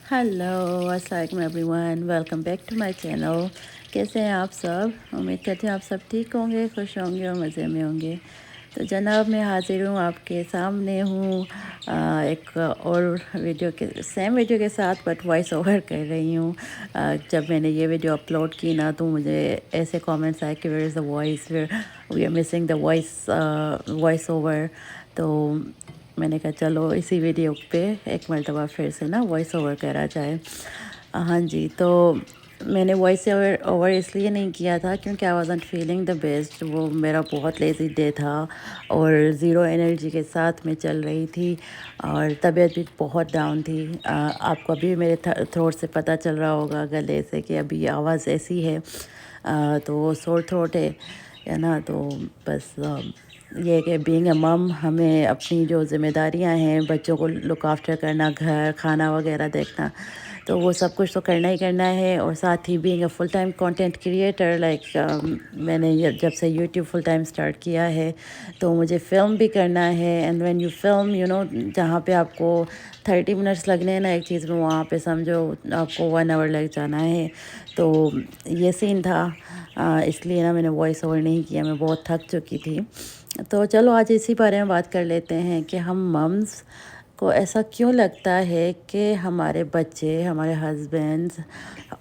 Hello अस्सलाम everyone, welcome back to my channel. कैसे हैं आप सब? उम्मीद करती हूँ आप सब ठीक होंगे, खुश होंगे और मज़े में होंगे। तो जनाब, मैं हाज़िर हूँ, आपके सामने हूँ एक और वीडियो के सेम वीडियो के साथ, बट वॉइस ओवर कर रही हूँ। जब मैंने ये वीडियो अपलोड की ना, तो मुझे ऐसे कमेंट्स आए कि where is the voice, we are missing the voice over. तो मैंने कहा चलो इसी वीडियो पे एक मरतबा फिर से ना वॉइस ओवर करा जाए। हाँ जी, तो मैंने वॉइस ओवर इसलिए नहीं किया था क्योंकि I wasn't feeling the best. वो मेरा बहुत लेज़ी डे था और ज़ीरो एनर्जी के साथ मैं चल रही थी और तबीयत भी बहुत डाउन थी। आपको अभी मेरे थ्रोट से पता चल रहा होगा, गले से, कि अभी आवाज़ ऐसी है। तो सोर थ्रोट है ना। तो बस ये कि बीइंग अ मम, हमें अपनी जो ज़िम्मेदारियां हैं, बच्चों को लुक आफ्टर करना, घर खाना वगैरह देखना, तो वो सब कुछ तो करना ही करना है। और साथ ही being a full time content creator, मैंने जब से यूट्यूब फुल टाइम स्टार्ट किया है, तो मुझे फ़िल्म भी करना है। एंड व्हेन यू फिल्म, जहाँ पे आपको 30 मिनट्स लगने हैं ना एक चीज़ में, वहाँ पे समझो आपको 1 आवर लग जाना है। तो ये सीन था। इसलिए ना मैंने वॉइस ओवर नहीं किया, मैं बहुत थक चुकी थी। तो चलो आज इसी बारे में बात कर लेते हैं कि हम मम्स को ऐसा क्यों लगता है कि हमारे बच्चे, हमारे हस्बैंड्स,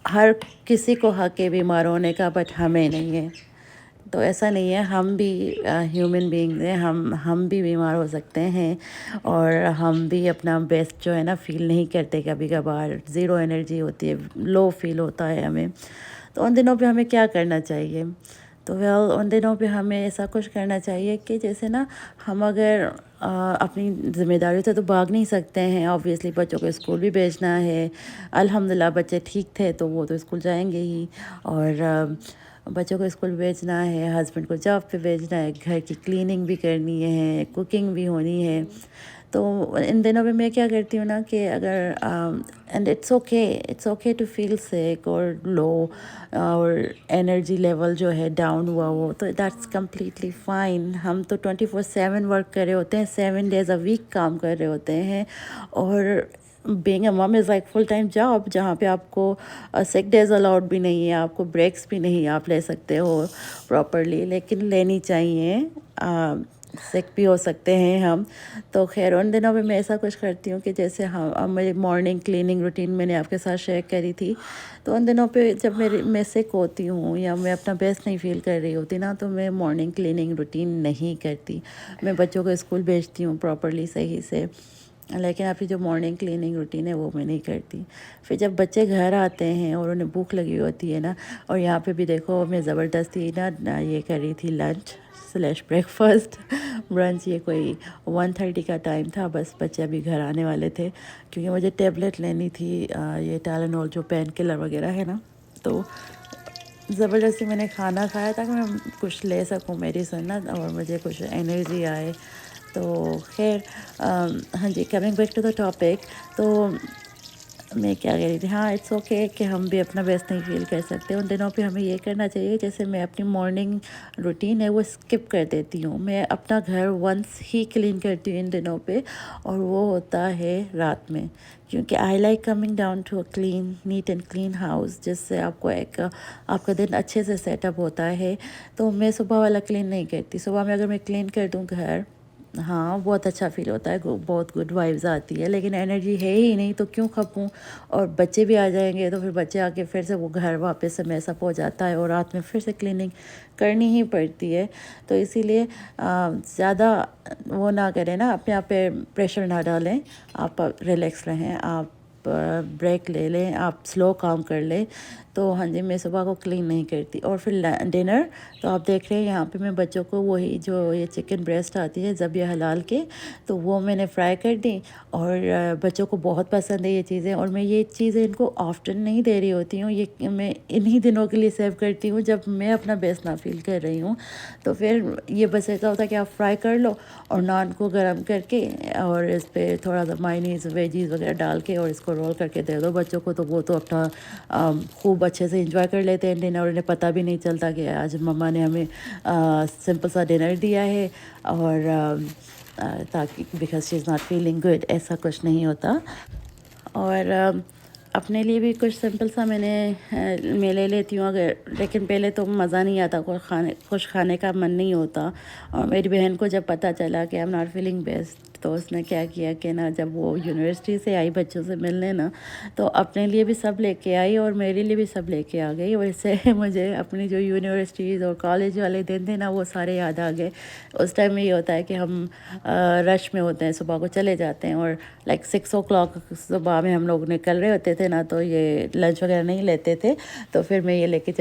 हर किसी को हक है बीमार होने का, बट हमें नहीं है। तो ऐसा नहीं है, हम भी ह्यूमन बीइंग्स हैं, हम भी बीमार हो सकते हैं और हम भी अपना बेस्ट जो है ना फ़ील नहीं करते। कभी कभार ज़ीरो एनर्जी होती है, लो फील होता है हमें। तो उन दिनों पे हमें क्या करना चाहिए? तो उन दिनों पे हमें ऐसा कुछ करना चाहिए कि जैसे ना, हम अगर अपनी ज़िम्मेदारियों से तो भाग नहीं सकते हैं। ऑब्वियसली बच्चों को स्कूल भी भेजना है। अल्हम्दुलिल्लाह बच्चे ठीक थे तो वो तो स्कूल जाएंगे ही। और बच्चों को स्कूल भेजना है, हस्बैंड को जॉब पे भेजना है, घर की क्लीनिंग भी करनी है, कुकिंग भी होनी है। तो इन दिनों में मैं क्या करती हूँ ना कि अगर and it's okay to feel sick और लो, और एनर्जी लेवल जो है डाउन हुआ हो, तो दैट्स कम्प्लीटली फ़ाइन। हम तो 24/7 वर्क कर रहे होते हैं, 7 डेज़ अ वीक काम कर रहे होते हैं। और बीइंग अ मम is like full time job, जहाँ पे आपको सिक डेज़ अलाउड भी नहीं है, आपको ब्रेक्स भी नहीं आप ले सकते हो प्रॉपरली, लेकिन लेनी चाहिए। सिक भी हो सकते हैं हम। तो खैर उन दिनों में मैं ऐसा कुछ करती हूँ कि जैसे हम मेरी मॉर्निंग क्लीनिंग रूटीन मैंने आपके साथ शेयर करी थी। तो उन दिनों पे जब मैं सिक होती हूँ या मैं अपना बेस्ट नहीं फ़ील कर रही होती ना, तो मैं मॉर्निंग क्लीनिंग रूटीन नहीं करती। मैं बच्चों को स्कूल भेजती हूँ प्रॉपरली, सही से, लेकिन आपकी जो मॉर्निंग क्लीनिंग रूटीन है वो मैं नहीं करती। फिर जब बच्चे घर आते हैं और उन्हें भूख लगी होती है ना, और यहाँ पे भी देखो मैं ज़बरदस्ती ना ये कर रही थी लंच स्लैश ब्रेकफास्ट ब्रंच। ये कोई 1:30 का टाइम था, बस बच्चे अभी घर आने वाले थे, क्योंकि मुझे टेबलेट लेनी थी, ये टाइलेनॉल जो पेन किलर वगैरह है ना। तो ज़बरदस्ती मैंने खाना खाया ताकि मैं कुछ ले सकूं मेडिसिन ना, और मुझे कुछ एनर्जी आए। तो खैर हाँ जी, coming back to the topic. तो मैं क्या कह रही थी, हाँ, इट्स ओके कि हम भी अपना बेस्ट नहीं फ़ील कर सकते। उन दिनों पे हमें ये करना चाहिए, जैसे मैं अपनी मॉर्निंग रूटीन है वो स्किप कर देती हूँ। मैं अपना घर वंस ही क्लीन करती हूँ इन दिनों पे, और वो होता है रात में, क्योंकि I like coming down to a clean neat and clean house, जिससे आपको एक आपका दिन अच्छे से सेटअप होता है। तो मैं सुबह वाला क्लीन नहीं करती। सुबह में अगर मैं क्लीन कर दूँ घर, हाँ, बहुत अच्छा फ़ील होता है, बहुत गुड वाइब्स आती है, लेकिन एनर्जी है ही नहीं तो क्यों खपूँ। और बच्चे भी आ जाएंगे तो फिर बच्चे आके फिर से वो घर वापस से मैसअप हो जाता है और रात में फिर से क्लीनिंग करनी ही पड़ती है। तो इसीलिए ज़्यादा वो ना करें ना, अपने आप पे प्रेशर ना डालें। आप रिलैक्स रहें, आप ब्रेक ले लें, आप स्लो काम कर लें। तो हाँ जी, मैं सुबह को क्लीन नहीं करती। और फिर डिनर, तो आप देख रहे हैं यहाँ पे मैं बच्चों को वही जो ये चिकन ब्रेस्ट आती है ज़बिया हलाल के, तो वो मैंने फ्राई कर दी। और बच्चों को बहुत पसंद है ये चीज़ें, और मैं ये चीज़ें इनको ऑफ्टन नहीं दे रही होती हूँ, ये मैं इन्हीं दिनों के लिए सेव करती हूँ जब मैं अपना बेस्ट ना फील कर रही हूँ। तो फिर ये बस ऐसा होता है कि आप फ्राई कर लो और नान को गर्म करके और इस पर थोड़ा सा मायनीज़ वेजीज़ वगैरह डाल के और इसको रोल करके दे दो बच्चों को, तो वो तो अपना खूब अच्छे से इंजॉय कर लेते हैं डिनर। उन्हें पता भी नहीं चलता कि आज मम्मा ने हमें सिंपल सा डिनर दिया है। और ताकि because she is not feeling good, ऐसा कुछ नहीं होता। और اپنے لیے بھی کچھ سمپل سا میں لے لیتی ہوں اگر، لیکن پہلے تو مزہ نہیں آتا، کچھ کھانے کا من نہیں ہوتا. اور میری بہن کو جب پتہ چلا کہ I am not feeling best, تو اس نے کیا کیا کہ نا جب وہ یونیورسٹی سے آئی بچوں سے ملنے نا، تو اپنے لیے بھی سب لے کے آئی اور میرے لیے بھی سب لے کے آ گئی. ویسے مجھے اپنی جو یونیورسٹیز اور کالج والے دن تھے نا وہ سارے یاد آ گئے. اس ٹائم میں یہ ہوتا ہے کہ ہم رش میں ہوتے ہیں، صبح کو چلے جاتے ہیں اور لائک 6 o'clock صبح میں ہم لوگ نکل رہے ہوتے تھے نا، تو یہ لنچ وغیرہ نہیں لیتے تھے، تو پھر میں یہ لے کے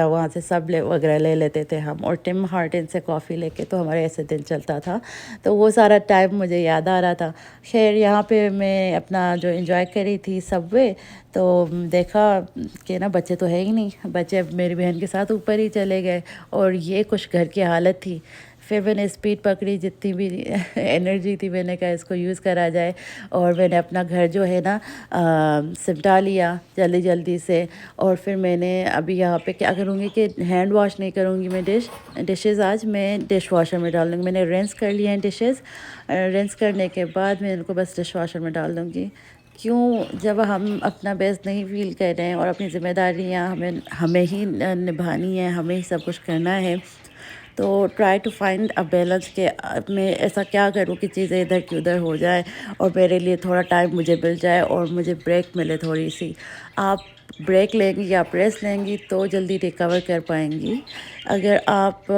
وہاں سے سب وغیرہ لے لیتے تھے ہم، اور ٹم ہارٹن سے کافی لے کے، تو ہمارے ایسے دن چلتا تھا. تو وہ سارا ٹائم مجھے یاد آ رہا تھا. خیر یہاں پہ میں اپنا جو انجوائے کری تھی سب وے، تو دیکھا کہ نا بچے تو ہے ہی نہیں، بچے میری بہن کے ساتھ اوپر ہی چلے گئے اور یہ کچھ گھر کی حالت تھی. پھر میں نے اسپیڈ پکڑی، جتنی بھی انرجی تھی میں نے کہا اس کو یوز کرا جائے، اور میں نے اپنا گھر جو ہے نا سمٹا لیا جلدی سے. اور پھر میں نے ابھی یہاں پہ کیا کروں گی کہ ہینڈ واش نہیں کروں گی میں ڈشز آج میں ڈش واشر میں ڈال دوں گی. میں نے رینس کر لیے ہیں ڈشز، رینس کرنے کے بعد میں ان کو بس ڈش واشر میں ڈال دوں گی. کیوں، جب ہم اپنا بیسٹ نہیں فیل کر رہے ہیں اور اپنی ذمہ داریاں ہمیں ہی نبھانی ہے، ہمیں ہی سب کچھ کرنا ہے، تو try to find a balance کہ میں ایسا کیا کروں کہ چیزیں ادھر کی ادھر ہو جائیں اور میرے لیے تھوڑا ٹائم مجھے مل جائے اور مجھے بریک ملے تھوڑی سی. آپ بریک لیں گی یا ریسٹ لیں گی تو جلدی ریکور کر پائیں گی. اگر آپ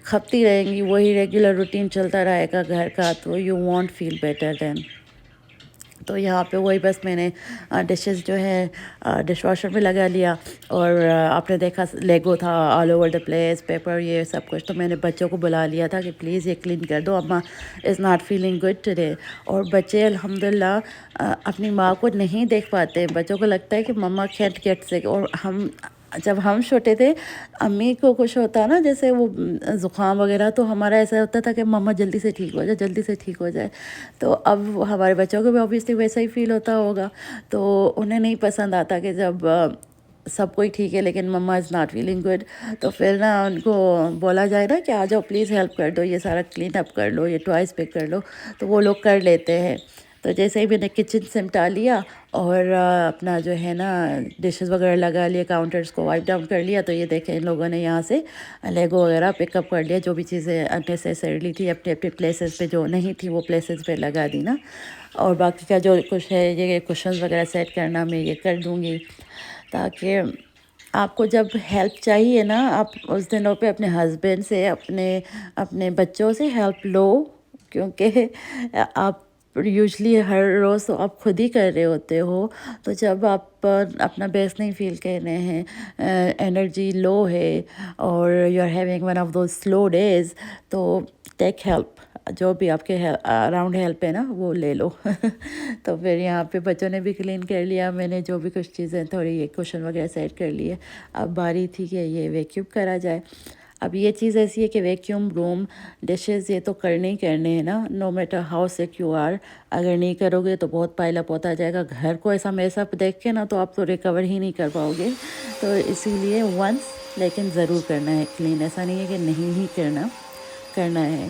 کھپتی رہیں گی، وہی ریگولر روٹین چلتا رہے گا گھر کا، تو you won't feel better then. تو یہاں پہ وہی بس میں نے ڈشز جو ہے ڈش واشر میں لگا لیا، اور آپ نے دیکھا لیگو تھا all over the place, paper, یہ سب کچھ. تو میں نے بچوں کو بلا لیا تھا کہ پلیز یہ کلین کر دو، اماں is not feeling good today. اور بچے الحمدللہ اپنی ماں کو نہیں دیکھ پاتے ہیں، بچوں کو لگتا ہے کہ مما کینٹ گیٹ سک. اور جب ہم چھوٹے تھے، امی کو کچھ ہوتا نا جیسے وہ زکام وغیرہ، تو ہمارا ایسا ہوتا تھا کہ مما جلدی سے ٹھیک ہو جائے، جلدی سے ٹھیک ہو جائے. تو اب ہمارے بچوں کو بھی اوبیسلی ویسا ہی فیل ہوتا ہوگا، تو انہیں نہیں پسند آتا کہ جب سب کوئی ٹھیک ہے لیکن مما از ناٹ فیلنگ گڈ. تو پھر نا ان کو بولا جائے نا کہ آ جاؤ پلیز ہیلپ کر دو، یہ سارا کلین اپ کر لو، یہ ٹوائس پک کر لو، تو وہ لوگ کر لیتے ہیں. تو جیسے ہی میں نے کچن سمٹا لیا اور اپنا جو ہے نا ڈشز وغیرہ لگا لیا، کاؤنٹرز کو وائپ ڈاؤن کر لیا، تو یہ دیکھیں ان لوگوں نے یہاں سے لیگو وغیرہ پک اپ کر لیا، جو بھی چیزیں اننیسیسریلی تھی اپنے اپنے پلیسز پہ، جو نہیں تھی وہ پلیسز پہ لگا دی نا. اور باقی کا جو کچھ ہے یہ کشنز وغیرہ سیٹ کرنا میں یہ کر دوں گی، تاکہ آپ کو جب ہیلپ چاہیے نا، آپ اس دنوں پہ اپنے ہسبینڈ سے، اپنے بچوں سے ہیلپ لو، کیونکہ آپ یوزلی ہر روز تو آپ خود ہی کر رہے ہوتے ہو. تو جب آپ اپنا بیسٹ نہیں فیل کر رہے ہیں، انرجی لو ہے، اور you are having one of those slow days, تو ٹیک ہیلپ. جو بھی آپ کے اراؤنڈ ہیلپ ہے نا وہ لے لو. تو پھر یہاں پہ بچوں نے بھی کلین کر لیا، میں نے جو بھی کچھ چیزیں تھوڑی یہ کوشن وغیرہ سیٹ کر لیے. اب باری تھی کہ یہ ویکیوم کرا جائے. اب یہ چیز ایسی ہے کہ ویکیوم، روم، ڈشز یہ تو کرنے ہی کرنے ہیں نا، نو میٹر ہاؤ سک یو آر. اگر نہیں کرو گے تو بہت پائل اپ ہوتا جائے گا. گھر کو ایسا میس اپ دیکھ کے نا تو آپ تو ریکور ہی نہیں کر پاؤ گے. تو اسی لیے ونس لیکن ضرور کرنا ہے کلین، ایسا نہیں ہے کہ نہیں ہی کرنا ہے.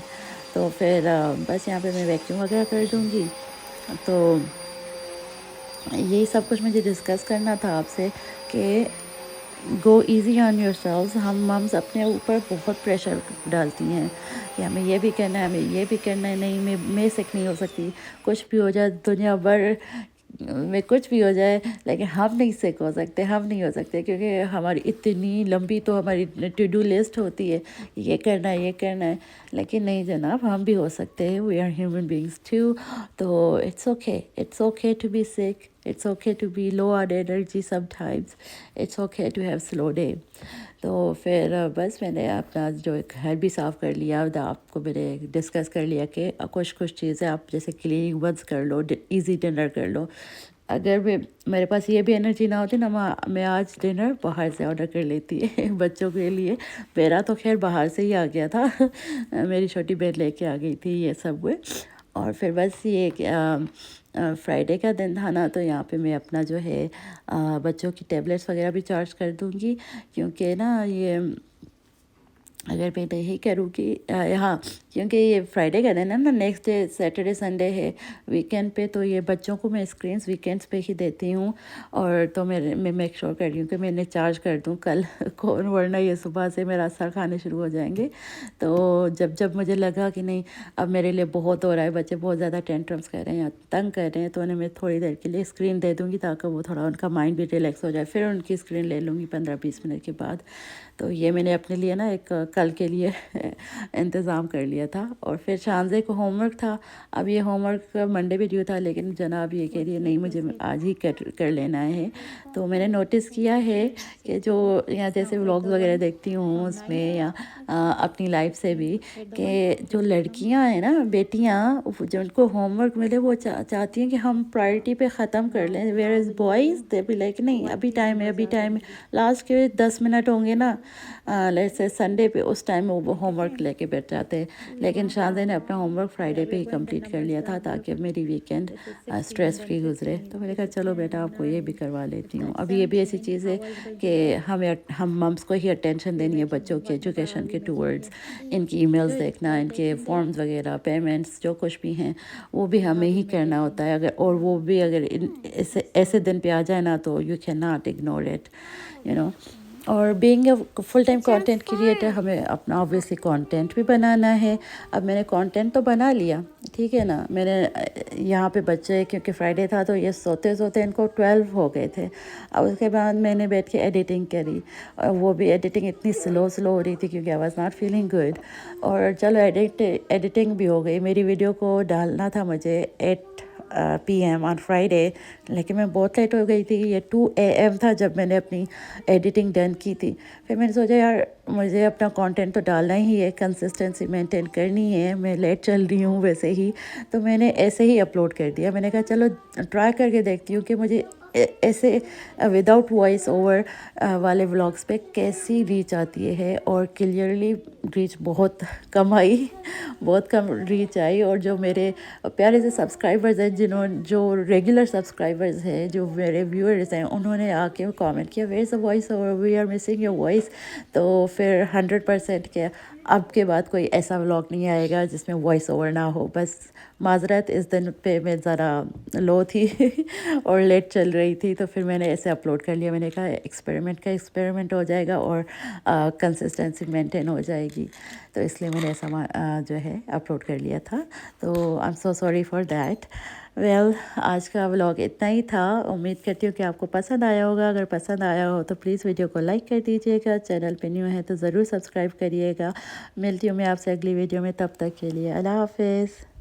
تو پھر بس یہاں پہ میں ویکیوم وغیرہ کر دوں گی. تو یہی سب کچھ مجھے ڈسکس کرنا تھا آپ سے کہ گو ایزی آن یور سیلز. ہم ممز اپنے اوپر بہت پریشر ڈالتی ہیں کہ ہمیں یہ بھی کرنا ہے، ہمیں یہ بھی کرنا ہے. نہیں، میں سک نہیں ہو سکتی، کچھ بھی ہو جائے دنیا بھر میں کچھ بھی ہو جائے، لیکن ہم نہیں سک ہو سکتے، ہم نہیں ہو سکتے، کیونکہ ہماری اتنی لمبی تو ہماری ٹو ڈو لسٹ ہوتی ہے، یہ کرنا ہے، یہ کرنا ہے. لیکن نہیں جناب، ہم بھی ہو سکتے ہیں. We are human beings too. تو it's okay to be sick. It's okay to be low on energy sometimes. It's okay to have slow day. تو پھر بس میں نے اپنا جو گھر بھی صاف کر لیا. آپ کو میں نے ڈسکس کر لیا کہ کچھ چیزیں آپ جیسے کلیننگ ونس کر لو، ایزی ڈنر کر لو. اگر میرے پاس یہ بھی انرجی نہ ہوتی نا، میں آج ڈنر باہر سے آرڈر کر لیتی ہے بچوں کے لیے. میرا تو خیر باہر سے ہی آ گیا تھا، میری چھوٹی بہن لے کے آ گئی تھی یہ سب. اور پھر بس یہ فرائیڈے کا دن تھا نا، تو یہاں پہ میں اپنا جو ہے بچوں کی ٹیبلیٹس وغیرہ بھی چارج کر دوں گی، کیونکہ نا یہ अगर मैं नहीं करूँ कि हाँ, क्योंकि ये फ्राइडे का दिन है ना, नेक्स्ट डे सैटरडे संडे है वीकेंड पे, तो ये बच्चों को मैं स्क्रीन्स वीकेंड्स पे ही देती हूँ। और तो मैं मेक श्योर कर रही हूँ कि मैं इन्हें चार्ज कर दूँ कल कौन, वरना ये सुबह से मेरा सर खाने शुरू हो जाएंगे। तो जब जब मुझे लगा कि नहीं अब मेरे लिए बहुत हो रहा है, बच्चे बहुत ज़्यादा टेंट्रम्स कर रहे हैं या तंग कर रहे हैं, तो उन्हें मैं थोड़ी देर के लिए स्क्रीन दे दूँगी ताकि वो थोड़ा उनका माइंड भी रिलैक्स हो जाए। फिर उनकी स्क्रीन ले लूँगी 15-20 मिनट के बाद। तो ये मैंने अपने लिए ना एक कल के लिए इंतज़ाम कर लिया था। और फिर शानज़े को होमवर्क था। अब ये होमवर्क मंडे भी ड्यू था, लेकिन जनाब ये कह रही है नहीं मुझे आज ही कर लेना है। तो मैंने नोटिस किया है कि जो यहाँ जैसे व्लॉग्स वगैरह देखती हूँ उसमें, या अपनी लाइफ से भी, कि जो लड़कियाँ हैं ना, बेटियाँ, जो उनको होमवर्क मिले वो चाहती हैं कि हम प्रायोरिटी पे ख़त्म कर लें। वेयर इज़ बॉयज़, दे भी लाइक नहीं अभी टाइम है, अभी टाइम है। लास्ट के 10 मिनट होंगे ना, जैसे संडे पे, उस टाइम वो होमवर्क लेके बैठ जाते हैं। लेकिन शानज़े ने अपना होमवर्क फ्राइडे पे ही कंप्लीट कर लिया था ताकि मेरी वीकेंड स्ट्रेस फ्री गुजरे। तो मैंने कहा चलो बेटा आपको ये भी करवा लेती हूँ। अब ये भी ऐसी चीज़ है कि हम मम्स को ही अटेंशन देनी है बच्चों के एजुकेशन के टूवर्ड्स। इनकी ईमेल्स देखना, इनके फॉर्म्स वगैरह, पेमेंट्स जो कुछ भी हैं वो भी हमें ही करना होता है। अगर और वो भी अगर ऐसे दिन पे आ जाए ना, तो you can not ignore it, you know. और being a full time content creator, हमें अपना ऑब्वियसली कंटेंट भी बनाना है। अब मैंने कंटेंट तो बना लिया, ठीक है ना। मैंने यहाँ पे बच्चे, क्योंकि फ्राइडे था तो ये सोते सोते इनको 12 हो गए थे। अब उसके बाद मैंने बैठ के एडिटिंग करी, और वो भी एडिटिंग इतनी स्लो हो रही थी क्योंकि I was not feeling good. और चलो एडिटिंग भी हो गई। मेरी वीडियो को डालना था मुझे 8 PM ऑन फ्राइडे, लेकिन मैं बहुत लेट हो गई थी। ये 2 AM था जब मैंने अपनी एडिटिंग डन की थी। फिर मैंने सोचा यार मुझे अपना कंटेंट तो डालना ही है, कंसिस्टेंसी मेंटेन करनी है, मैं लेट चल रही हूँ वैसे ही। तो मैंने ऐसे ही अपलोड कर दिया। मैंने कहा चलो ट्राई करके देखती हूँ कि मुझे ऐसे विदाउट वॉइस ओवर वाले व्लॉग्स पे कैसी रीच आती है। और क्लियरली रीच बहुत कम आई, बहुत कम रीच आई। और जो मेरे प्यारे से सब्सक्राइबर्स हैं, जो रेगुलर सब्सक्राइबर्स हैं, जो मेरे व्यूअर्स हैं, उन्होंने आके कमेंट किया where is the voice over, we are missing your voice. तो फिर 100% के अब के बाद कोई ऐसा व्लॉग नहीं आएगा जिसमें वॉइस ओवर ना हो। बस माजरत, इस दिन पे मैं ज़रा लो थी और लेट चल रही थी, तो फिर मैंने ऐसे अपलोड कर लिया। मैंने कहा एक्सपेरिमेंट हो जाएगा और कंसिस्टेंसी मेंटेन हो जाएगी। तो इसलिए मैंने ऐसा जो है अपलोड कर लिया था। तो I am so sorry for that. Well, आज का व्लॉग इतना ही था। उम्मीद करती हूँ कि आपको पसंद आया होगा। अगर पसंद आया हो तो प्लीज़ वीडियो को लाइक कर दीजिएगा। चैनल पे न्यू है तो ज़रूर सब्सक्राइब करिएगा। मिलती हूँ मैं आपसे अगली वीडियो में, तब तक के लिए अल्लाह हाफिज़।